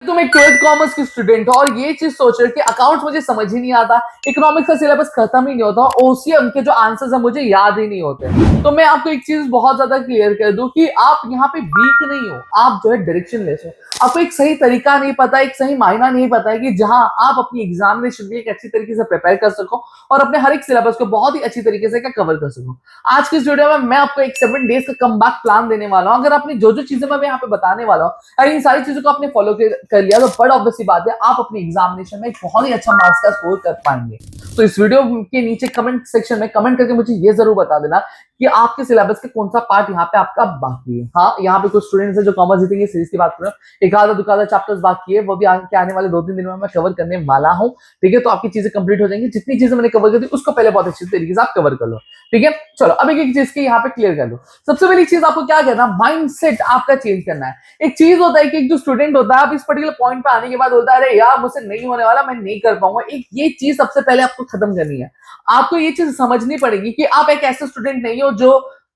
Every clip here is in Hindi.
तुम एक 12th कॉमर्स की स्टूडेंट हो और ये चीज सोच रहे हो कि अकाउंट्स मुझे समझ ही नहीं आता, इकोनॉमिक्स का सिलेबस खत्म ही नहीं होता, ओसीएम के जो आंसर्स है मुझे याद ही नहीं होते। तो मैं आपको एक चीज बहुत ज्यादा क्लियर कर दूं कि आप यहाँ पे वीक नहीं हो, आप जो है डायरेक्शन लेस हो। आपको एक सही तरीका नहीं पता, एक सही मायना नहीं पता है कि जहां आप अपनी एग्जामिनेशन के एक अच्छी तरीके से प्रिपेयर कर सको और अपने हर एक सिलेबस को बहुत ही अच्छी तरीके से कवर कर सको। आज की इस वीडियो में मैं आपको एक 7 डेज का कमबैक प्लान देने वाला हूं। अगर आपने जो जो चीजें मैं यहाँ पे बताने वाला हूँ अगर इन सारी चीजों को आपने फॉलो कर लिया तो बड़ा ऑब्वियसली बात है आप अपनी एग्जामिनेशन में एक बहुत ही अच्छा मार्क्स का स्कोर कर पाएंगे। तो इस वीडियो के नीचे कमेंट सेक्शन में कमेंट करके मुझे ये जरूर बता देना कि आपके सिलेबस का कौन सा पार्ट यहाँ पे आपका बाकी है। हाँ, यहाँ पे कुछ स्टूडेंट्स हैं जो कॉमर्स जीतेंगे सीरीज की बात कर रहे हो, एक आधा दुकाधा चैप्टर्स बाकी है, वो भी आने वाले 2-3 दिनों में मैं कवर करने वाला हूँ। ठीक है, तो आपकी चीजें कंप्लीट हो जाएंगी। जितनी चीजें मैंने कवर कर दी उसको पहले बहुत अच्छी तरीके से आप कवर कर लो। ठीक है, चलो अब एक चीज की यहाँ पे क्लियर कर लो। सबसे पहली चीज आपको क्या करना, माइंडसेट आपका चेंज करना है। एक चीज होता है कि एक जो स्टूडेंट होता है आप इस पर्टिकुलर पॉइंट पे आने के बाद बोलता है अरे यार मुझसे नहीं होने वाला, मैं नहीं कर पाऊंगा। एक ये चीज सबसे पहले आपको खत्म करनी है। आपको ये चीज समझनी पड़ेगी कि आप एक ऐसे स्टूडेंट नहीं हो जो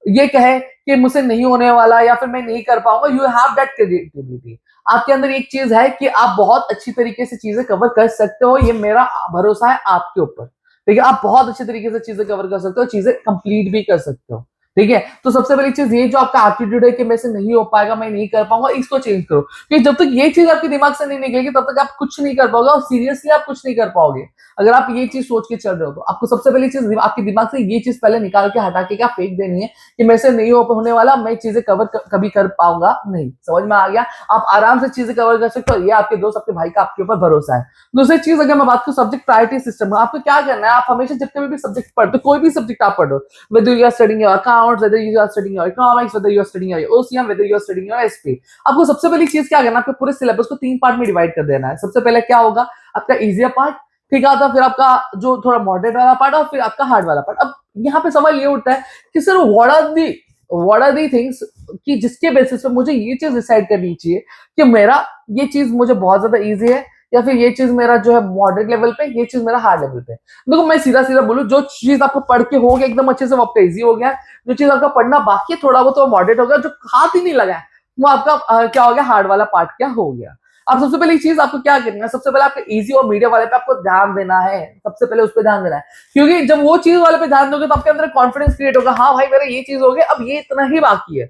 ये कहे कि मुझसे नहीं होने वाला या फिर मैं नहीं कर पाऊंगा। You have that creativity. आपके अंदर एक चीज है कि आप बहुत अच्छी तरीके से चीजें कवर कर सकते हो। ये मेरा भरोसा है आपके ऊपर। ठीक है, आप बहुत अच्छे तरीके से चीजें कवर कर सकते हो, चीजें कंप्लीट भी कर सकते हो। ठीक है, तो सबसे पहली चीज ये जो आपका एटीट्यूड है कि मैं से नहीं हो पाएगा, मैं नहीं कर पाऊंगा, इसको चेंज करो। क्योंकि जब तक ये चीज आपके दिमाग से नहीं निकलेगी तब तक आप कुछ नहीं कर पाओगे और सीरियसली आप कुछ नहीं कर पाओगे। अगर आप ये चीज सोच के चल रहे हो तो आपको सबसे पहली चीज आपके दिमाग से ये चीज पहले निकाल के हटा के क्या फेंक देनी है कि मेरे से नहीं होने वाला, मैं चीजें कवर कभी कर पाऊंगा नहीं। समझ में आ गया? आप आराम से चीजें कवर कर सकते हो। ये आपके दोस्त आपके भाई का आपके ऊपर भरोसा है। दूसरी चीज अगर मैं बात करूं सब्जेक्ट प्रायोरिटी सिस्टम, आपको क्या करना है, आप हमेशा जब कभी भी सब्जेक्ट पढ़ते कोई भी सब्जेक्ट आप पढ़ो, whether you are studying your accounts, whether you are studying your economics, whether you are studying your OCM, whether you are studying your SP, आपको सबसे पहली चीज क्या करना है, आपके पूरे सिलेबस को 3 पार्ट में डिवाइड कर देना है। सबसे पहले क्या होगा, आपका इजियर पार्ट, ठीक है, फिर आपका जो थोड़ा मॉडरेट वाला पार्ट और फिर आपका हार्ड वाला पार्ट। अब यहाँ पे सवाल ये उठता है कि sir what are the things कि जिसके बेसिस पे मुझे ये चीज डिसाइड करनी चाहिए कि मेरा ये चीज मुझे बहुत ज्यादा इजी है या फिर ये चीज मेरा जो है मॉडरेट लेवल पे, ये चीज मेरा हार्ड लेवल पे। देखो मैं सीधा सीधा बोलूं, जो चीज आपको पढ़ के हो गया एकदम अच्छे से वो आपका इजी हो गया। जो चीज आपका पढ़ना बाकी है थोड़ा बहुत तो मॉडरेट हो गया। जो हाथ ही नहीं लगा है वो आपका क्या हो गया, हार्ड वाला पार्ट क्या हो गया। अब सबसे पहली चीज आपको क्या करना है, सबसे पहले आपको इजी और मीडियम वाले पे आपको ध्यान देना है। सबसे पहले उस पर ध्यान देना है, क्योंकि जब वो चीज वाले पे ध्यान दोगे तो आपके अंदर कॉन्फिडेंस क्रिएट होगा, हाँ भाई मेरा ये चीज हो गया, अब ये इतना ही बाकी है,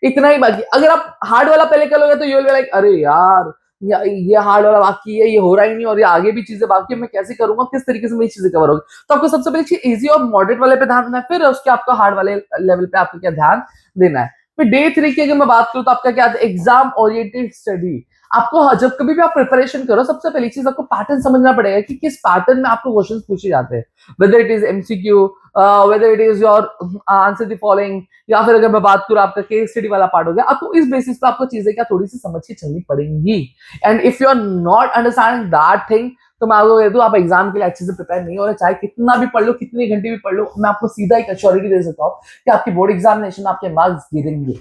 इतना ही बाकी। अगर आप हार्ड वाला पहले कर लोगे तो ये लाइक अरे यार ये हार्ड वाला बाकी है, ये हो रहा ही नहीं और ये आगे भी चीजें बाकी है, मैं कैसे करूंगा, किस तरीके से मेरी चीजें कवर होगी। तो आपको सबसे पहले चीज इजी और मॉडरेट वाले पे ध्यान देना है, फिर उसके आपका हार्ड वाले लेवल पे आपको क्या ध्यान देना है। फिर डे 3 की अगर मैं बात करूं तो आपका क्या एग्जाम ओरिएंटेड स्टडी। आपको जब कभी भी आप प्रिपरेशन करो सबसे पहली चीज आपको पैटर्न समझना पड़ेगा कि किस पैटर्न में आपको क्वेश्चंस पूछे जाते हैं, whether it is MCQ, whether it is your answer the following, या फिर अगर मैं बात करूं आपका केस स्टडी वाला पार्ट हो गया। आपको इस बेसिस पे आपको चीजें क्या थोड़ी सी समझ के चलनी पड़ेंगी। And if you are not understanding that thing तो मैं आपको कह दूं आप एग्जाम के लिए अच्छे से प्रिपेयर नहीं हो रहे, चाहे कितना भी पढ़ लो, कितने घंटे भी पढ़ लो, मैं आपको सीधा एक एश्योरिटी दे सकता हूँ कि आपकी बोर्ड एग्जामिनेशन आपके मार्क्स गिरेंगे।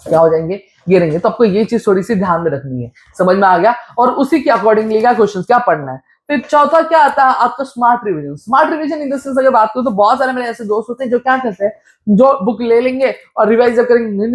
क्या हो जाएंगे, गिरेंगे। तो आपको ये चीज थोड़ी सी ध्यान में रखनी है। समझ में आ गया? और उसी के अकॉर्डिंगली क्या क्वेश्चन क्या पढ़ना है। फिर चौथा क्या आता है आपका smart revision. Smart revision in the sense अगर बात करूं तो बहुत सारे मेरे ऐसे दोस्त होते हैं जो क्या करते हैं, जो बुक ले लेंगे और रिवाइज करेंगे,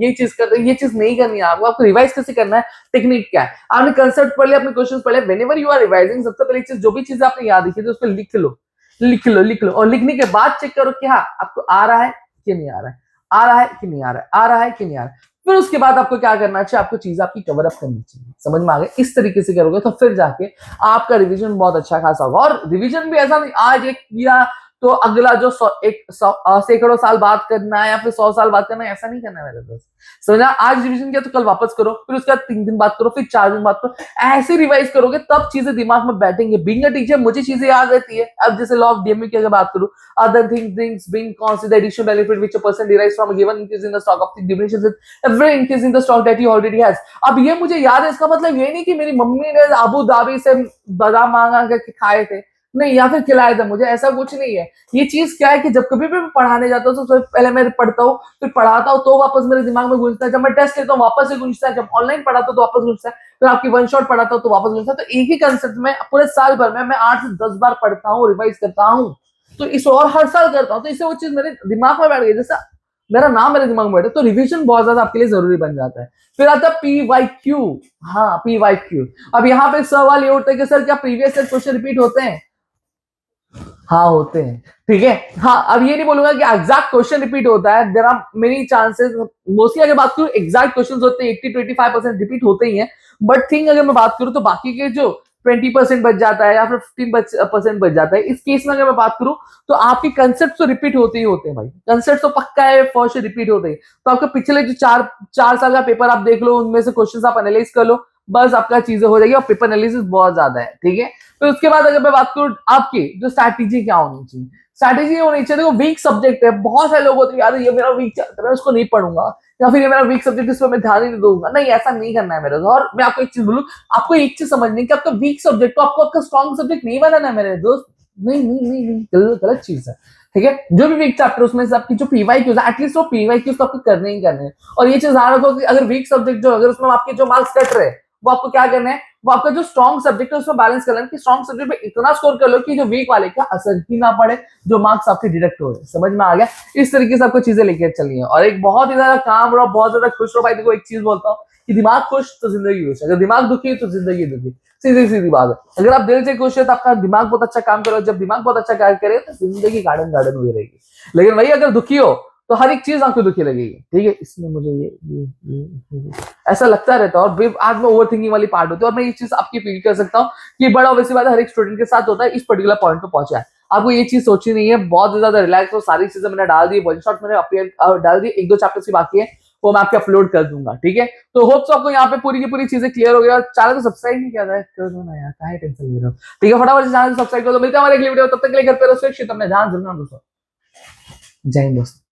ये चीज करते हैं। ये चीज नहीं करनी है आपको। आपको रिवाइज कैसे करना है, टेक्निक क्या है, आपने कंसेप्ट पढ़ लिया, अपने क्वेश्चन पढ़ लिया, व्हेनेवर यू आर रिवाइजिंग सबसे पहली चीज जो भी चीजें आपने याद रखी थी उसको लिख लो, लिख लो और लिखने के बाद चेक करो कि हाँ आपको आ रहा है कि नहीं आ रहा है, आ रहा है कि नहीं आ रहा है, आ रहा है कि नहीं आ रहा है। फिर उसके बाद आपको क्या करना चाहिए, आपको चीज आपकी कवर अप करनी चाहिए। समझ में आ गया? इस तरीके से करोगे तो फिर जाके आपका रिवीजन बहुत अच्छा खासा होगा। और रिवीजन भी ऐसा नहीं आज एक किया तो अगला जो सैकड़ों साल बाद करना है या फिर 100 साल बाद करना है, ऐसा नहीं करना है मेरे दोस्त। समझा? आज रिवीजन किया तो कल वापस करो, फिर उसके बाद 3 दिन बाद करो, फिर 4 दिन बाद करो। ऐसे रिवाइज करोगे तब चीजें दिमाग में बैठेंगे। बीइंग अ टीचर मुझे चीजें याद रहती है। अब जैसे लॉ ऑफ डीएमयू की अगर बात करूं, other things being considered, the additional benefit which a person derives from a given increase in the stock of the diminishes with every increase in the stock that he already has। अब ये मुझे याद है, इसका मतलब ये नहीं कि मेरी मम्मी ने अबू धाबी से बादाम मांगा के खाए थे, नहीं, या फिर खिलाए थे मुझे, ऐसा कुछ नहीं है। ये चीज क्या है कि जब कभी भी मैं पढ़ाने जाता हूँ तो सबसे पहले मैं पढ़ता हूँ, फिर पढ़ाता हूँ तो वापस मेरे दिमाग में गूंजता है, जब मैं टेस्ट लेता हूँ वापस से गूंजता है, जब ऑनलाइन पढ़ाता हूँ तो वापस गूंजता है, फिर आपकी वन शॉट पढ़ाता हूँ तो वापस गूंजता है। तो एक ही कंसेप्ट में पूरे साल भर में मैं 8 से 10 बार पढ़ता हूँ, रिवाइज करता हूँ। तो इस और हर साल करता हूँ, तो इससे वो चीज मेरे दिमाग में बैठ गई। जैसा मेरा नाम मेरे दिमाग में बैठे, तो रिवीजन बहुत ज्यादा आपके लिए जरूरी बन जाता है। फिर आता है PYQ। हाँ, PYQ। अब यहाँ पे सवाल ये उठता है कि सर क्या प्रीवियस ईयर क्वेश्चन रिपीट होते हैं? हाँ, होते हैं। ठीक है। हाँ, अब ये नहीं बोलूंगा कि एग्जैक्ट क्वेश्चन रिपीट होता है, there are many chances. Mostly अगर बात करूं एग्जैक्ट क्वेश्चंस होते हैं 80-25% रिपीट होते ही हैं। बट थिंग अगर मैं बात करूं तो बाकी के जो 20% बच जाता है या फिर 15% बच जाता है, इस केस में अगर मैं बात करूं तो आपके कंसेप्ट तो रिपीट होते ही होते हैं भाई। कंसेप्ट तो पक्का है, फर्स्ट रिपीट होते ही। तो आपके पिछले जो चार चार साल का पेपर आप देख लो, उनमें से क्वेश्चन आप एनालाइज कर लो, बस आपका चीजें हो जाएगी। और पेपर एनालिसिस बहुत ज्यादा है। ठीक है। फिर उसके बाद अगर मैं बात करूं आपकी जो स्ट्रैटेजी क्या होनी चाहिए, स्ट्रैटेजी होनी चाहिए। देखो वीक सब्जेक्ट है, बहुत सारे लोग होते हैं यार ये मेरा वीक चैप्टर है, उसको नहीं पढ़ूंगा, या फिर ये मेरा वीक सब्जेक्ट, इस पर मैं ध्यान ही नहीं दूंगा। नहीं, ऐसा नहीं करना है मेरे दोस्त। और मैं आपको एक चीज बोलूं, आपको एक चीज समझनी है कि आपका वीक सब्जेक्ट को आपको आपका स्ट्रॉन्ग सब्जेक्ट नहीं बनाना है मेरे दोस्त। नहीं नहीं नहीं नहीं, गलत गलत चीज है। ठीक है। जो भी वीक चैप्टर उसमें से आपकी जो पीवाईक्यूज है, एटलीस्ट वो पीवाईक्यूज तो आपको करने ही करने हैं। और ये चीज ध्यान रखो कि अगर वीक सब्जेक्ट जो, अगर उसमें आपके जो मार्क्स कट रहे, वो आपको क्या करना है, वो आपका जो स्ट्रॉन्ग सब्जेक्ट है उसमें बैलेंस करना है कि स्ट्रॉन्ग सब्जेक्ट पे इतना स्कोर कर लो कि जो वीक वाले का असर ही ना पड़े, जो मार्क्स आपके डिडक्ट हो रहे। समझ में आ गया? इस तरीके से आपको चीजें लेकर चलिए। और एक बहुत ही ज्यादा काम रहो, बहुत ज्यादा खुश रहो भाई। देखो एक चीज बोलता हूँ कि दिमाग खुश तो जिंदगी खुश, अगर दिमाग दुखी तो जिंदगी दुखी। सीधी सीधी बात है। अगर आप दिल से खुश है तो आपका दिमाग बहुत अच्छा काम करो, जब दिमाग बहुत अच्छा कार्य करे तो जिंदगी गार्डन गार्डन हुई रहेगी। लेकिन वही अगर दुखी हो तो हर एक चीज आपको दुखी लगेगी। ठीक है। इसमें मुझे ये ऐसा लगता रहता है। और आज में ओवर थिंकिंग वाली पार्ट होती है। और मैं ये चीज आपकी फील कर सकता हूँ कि बड़ा वैसी बात हर एक स्टूडेंट के साथ होता है, इस पर्टिकुलर पॉइंट पे पहुंचा है। आपको ये चीज सोचनी नहीं है, बहुत ज्यादा रिलैक्स हो। सारी चीजें मैंने डाल दी, वन शॉट मैंने अपलोड डाल दी, एक दो चैप्टर्स की बाकी है, वो मैं आपके अपलोड कर दूंगा। ठीक है। तो होप्स आपको यहाँ पे पूरी की पूरी चीजें क्लियर हो गई। और चैनल को सब्सक्राइब नहीं किया था, कर दो ना यार, काहे टेंशन ले रहे हो। ठीक है, फटाफट चैनल को सब्सक्राइब कर दो। मिलते हैं हमारे अगली वीडियो, तब तक के लिए घर पे रहो, सुरक्षित अपने ध्यान रखना दोस्तों। जय हिंद दोस्तों।